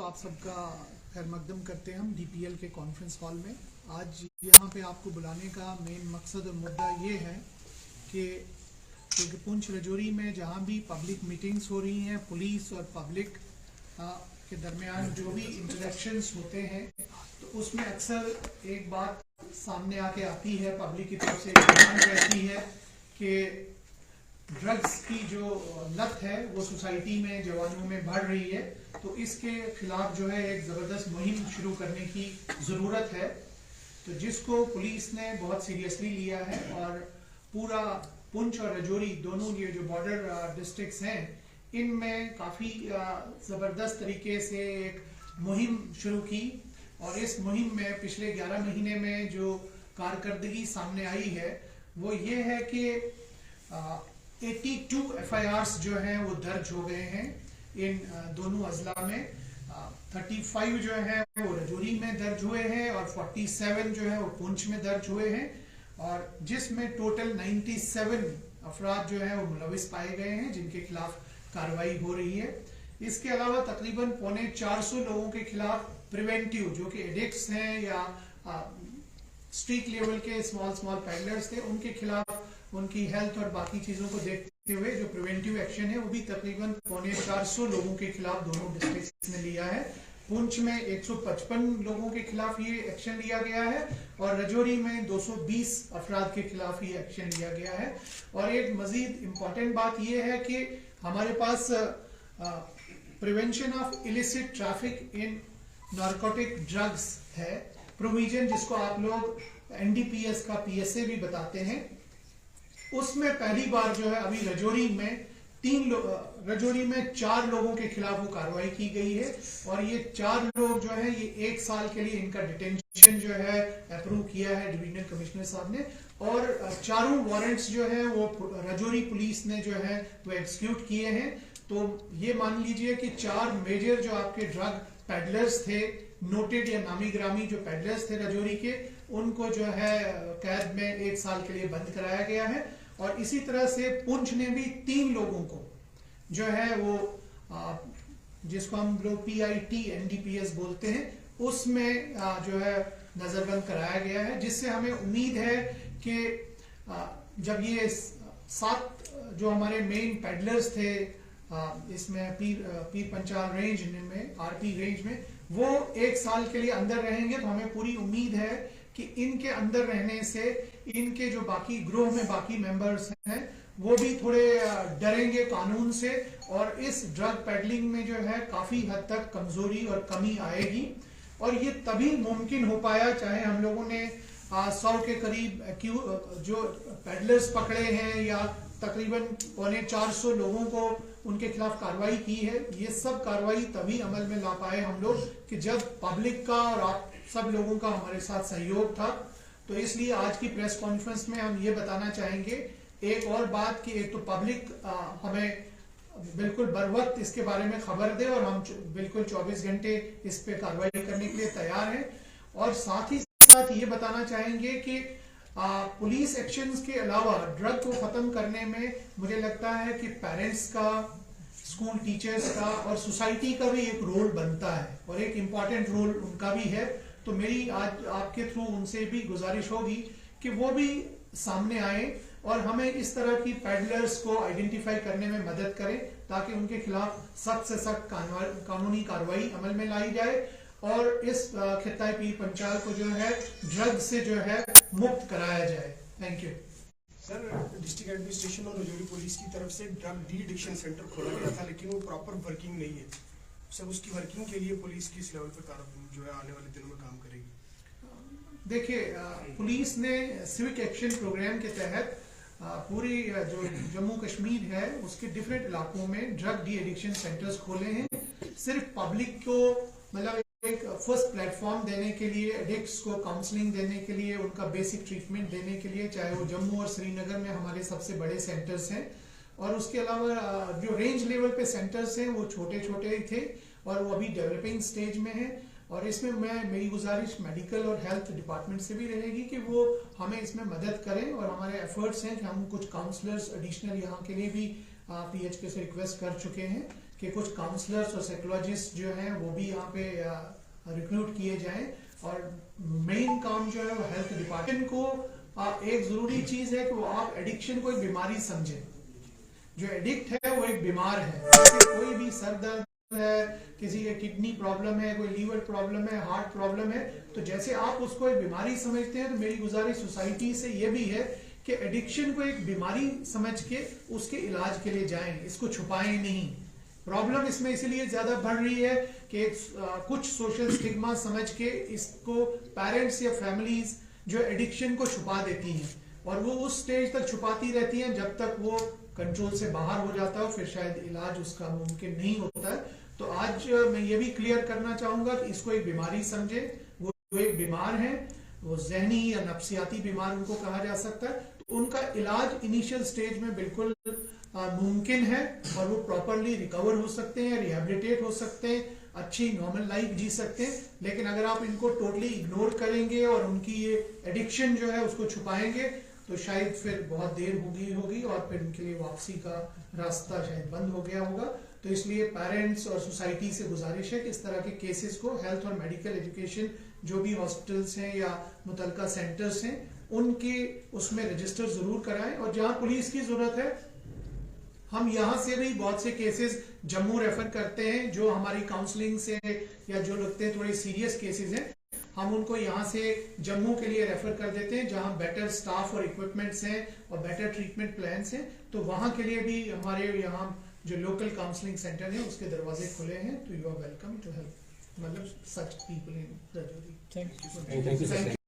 आप सबका खैर मकदम करते हैं हम डीपीएल के कॉन्फ्रेंस हॉल में। आज यहाँ पे आपको बुलाने का मेन मकसद और मुद्दा ये है कि क्योंकि पुंछ रजौरी में जहाँ भी पब्लिक मीटिंग्स हो रही हैं, पुलिस और पब्लिक के दरमियान जो भी इंटरेक्शंस होते हैं, तो उसमें अक्सर एक बात सामने आके आती है, पब्लिक की तरफ से डिमांड रहती है कि ड्रग्स की जो लत है वो सोसाइटी में जवानों में बढ़ रही है, तो इसके खिलाफ जो है एक ज़बरदस्त मुहिम शुरू करने की ज़रूरत है। तो जिसको पुलिस ने बहुत सीरियसली लिया है और पूरा पुंछ और रजौरी दोनों ये जो बॉर्डर डिस्ट्रिक्ट्स हैं, इनमें काफ़ी ज़बरदस्त तरीके से एक मुहिम शुरू की। और इस मुहिम में पिछले 11 महीने में जो कारकर्दगी सामने आई है वो ये है कि 82 FIRs जो हैं वो दर्ज हो गए हैं इन दोनों अजला में। 35 जो है वो रजौरी में दर्ज हुए हैं और 47 जो है वो पुंछ में दर्ज हुए हैं, और जिसमें टोटल 97 अफराद जो है वो मुलविस पाए गए हैं जिनके खिलाफ कार्रवाई हो रही है। इसके अलावा तकरीबन 450 लोगों के खिलाफ प्रिवेंटिव, जो कि एडिक्ट्स हैं या स्ट्रीट लेवल के स्मॉल पैडलर्स थे, उनके खिलाफ उनकी हेल्थ और बाकी चीजों को देखते हुए जो प्रिवेंटिव एक्शन है वो भी तकरीबन 450 लोगों के खिलाफ दोनों डिस्ट्रिक्ट्स ने लिया है। पुंछ में 155 लोगों के खिलाफ ये एक्शन लिया गया है और रजौरी में 220 अफराद के खिलाफ ये एक्शन लिया गया है। और एक मजीद इम्पॉर्टेंट बात ये है कि हमारे पास prevention of illicit traffic in narcotic drugs है प्रोविजन, जिसको आप लोग NDPS का PSA भी बताते हैं। उसमें पहली बार जो है अभी रजौरी में 4 लोगों के खिलाफ वो कार्रवाई की गई है, और ये 4 लोग जो है ये 1 साल के लिए इनका डिटेंशन जो है अप्रूव किया है डिविजनल कमिश्नर साहब ने, और चारों वारंट्स जो है वो रजौरी पुलिस ने जो है वो एग्जीक्यूट किए हैं। तो ये मान लीजिए कि 4 मेजर जो आपके ड्रग पैडलर्स थे, नोटेड या नामी ग्रामी जो पैडलर्स थे रजौरी के, उनको जो है कैद में 1 साल के लिए बंद कराया गया है। और इसी तरह से पुंछ ने भी 3 लोगों को जो है वो जिसको हम लोग PIT NDPS बोलते हैं, उसमें जो है नजरबंद कराया गया है, जिससे हमें उम्मीद है कि जब ये 7 जो हमारे मेन पैडलर्स थे इसमें पीर पंचाल रेंज में, RP रेंज में, वो 1 साल के लिए अंदर रहेंगे, तो हमें पूरी उम्मीद है कि इनके अंदर रहने से इनके जो बाकी ग्रोह में बाकी मेंबर्स हैं वो भी थोड़े डरेंगे कानून से, और इस ड्रग पेडलिंग में जो है काफी हद तक कमजोरी और कमी आएगी। और ये तभी मुमकिन हो पाया, चाहे हम लोगों ने 100 के करीब जो पेडलर्स पकड़े हैं या तकरीबन 450 लोगों को उनके खिलाफ कार्रवाई की है, ये सब कार्रवाई तभी अमल में ला पाए हम लोग कि जब पब्लिक का और आप सब लोगों का हमारे साथ सहयोग था। तो इसलिए आज की प्रेस कॉन्फ्रेंस में हम ये बताना चाहेंगे एक और बात कि एक तो पब्लिक हमें बिल्कुल बर वक्त इसके बारे में खबर दे और हम बिल्कुल 24 घंटे इस पे कार्रवाई करने के लिए तैयार हैं। और साथ ही साथ ये बताना चाहेंगे कि पुलिस एक्शंस के अलावा ड्रग को खत्म करने में मुझे लगता है कि पेरेंट्स का, स्कूल टीचर्स का और सोसाइटी का भी एक रोल बनता है, और एक इम्पॉर्टेंट रोल उनका भी है। तो मेरी आज आपके थ्रू उनसे भी गुजारिश होगी कि वो भी सामने आए और हमें इस तरह की पैडलर्स को आइडेंटिफाई करने में मदद करें, ताकि उनके खिलाफ सख्त से सख्त कानूनी कार्रवाई अमल में लाई जाए और इस खित्ता पीर पंचाल को जो है ड्रग से जो है मुक्त कराया जाए। Thank you sir. District administration और रजौरी पुलिस की तरफ से ड्रग डी एडिक्शन सेंटर खोला गया था, लेकिन वो प्रॉपर वर्किंग नहीं है। सर, उसकी वर्किंग के लिए पुलिस किस लेवल पर जो है आने वाले दिनों में काम करेगी? देखिए, पुलिस ने सिविक एक्शन प्रोग्राम के तहत पूरी जो जम्मू कश्मीर है उसके डिफरेंट इलाकों में ड्रग डी एडिक्शन सेंटर्स खोले हैं, सिर्फ पब्लिक को मतलब एक फर्स्ट प्लेटफॉर्म देने के लिए, एडिक्ट्स को काउंसलिंग देने के लिए, उनका बेसिक ट्रीटमेंट देने के लिए, चाहे वो जम्मू और श्रीनगर में हमारे सबसे बड़े सेंटर्स हैं। और उसके अलावा जो रेंज लेवल पे सेंटर्स हैं वो छोटे छोटे थे और वो अभी डेवलपिंग स्टेज में है। और इसमें मेरी गुजारिश मेडिकल और हेल्थ डिपार्टमेंट से भी रहेगी कि वो हमें इसमें मदद करें, और हमारे एफर्ट्स हैं कि हम कुछ काउंसलर्स एडिशनल यहाँ के लिए भी PHK से रिक्वेस्ट कर चुके हैं कि कुछ काउंसलर्स और साइकोलॉजिस्ट जो हैं वो भी यहाँ पे रिक्रूट किए जाएं, और मेन काम जो है वो हेल्थ डिपार्टमेंट को एक जरूरी चीज है कि वो आप एडिक्शन को एक बीमारी समझें। जो एडिक्ट है वो एक बीमार है। कोई भी सर दर्द है, किसी के किडनी प्रॉब्लम है, कोई लीवर प्रॉब्लम है, हार्ट प्रॉब्लम है, तो जैसे आप उसको एक बीमारी समझते हैं, तो मेरी गुजारिश सोसाइटी से ये भी है कि एडिक्शन को एक बीमारी समझ के उसके इलाज के लिए जाएं, इसको छुपाएं नहीं। प्रॉब्लम इसमें इसलिए ज्यादा बढ़ रही है कि कुछ सोशल स्टिग्मा समझ के इसको पेरेंट्स या फैमिलीज जो एडिक्शन को छुपा देती हैं, और वो उस स्टेज तक छुपाती रहती हैं जब तक वो कंट्रोल से बाहर हो जाता है, फिर शायद इलाज उसका मुमकिन नहीं होता है। तो आज मैं ये भी क्लियर करना चाहूंगा कि इसको एक बीमारी समझे। वो एक बीमार है, वो जहनी या नफ्सियाती बीमार उनको कहा जा सकता है, तो उनका इलाज इनिशियल स्टेज में बिल्कुल मुमकिन है, और वो प्रॉपरली रिकवर हो सकते हैं, रिहेबिलिटेट हो सकते हैं, अच्छी नॉर्मल लाइफ जी सकते हैं। लेकिन अगर आप इनको टोटली इग्नोर करेंगे और उनकी ये एडिक्शन जो है उसको छुपाएंगे, तो शायद फिर बहुत देर होगी और फिर उनके लिए वापसी का रास्ता शायद बंद हो गया होगा। तो इसलिए पेरेंट्स और सोसाइटी से गुजारिश है कि इस तरह के केसेस को हेल्थ और मेडिकल एजुकेशन जो भी हॉस्पिटल्स हैं या मुतलका सेंटर्स हैं उनके उसमें रजिस्टर जरूर कराएं, और जहां पुलिस की जरूरत है हम यहाँ से भी बहुत से केसेस जम्मू रेफर करते हैं, जो हमारी काउंसलिंग से या जो लगते हैं थोड़े सीरियस केसेस हैं, हम उनको यहाँ से जम्मू के लिए रेफर कर देते हैं, जहाँ बेटर स्टाफ और इक्विपमेंट्स हैं और बेटर ट्रीटमेंट प्लान्स हैं। तो वहां के लिए भी हमारे यहाँ जो लोकल काउंसलिंग सेंटर है उसके दरवाजे खुले हैं। तो you are welcome to help मतलब such people in Rajouri. Thank you.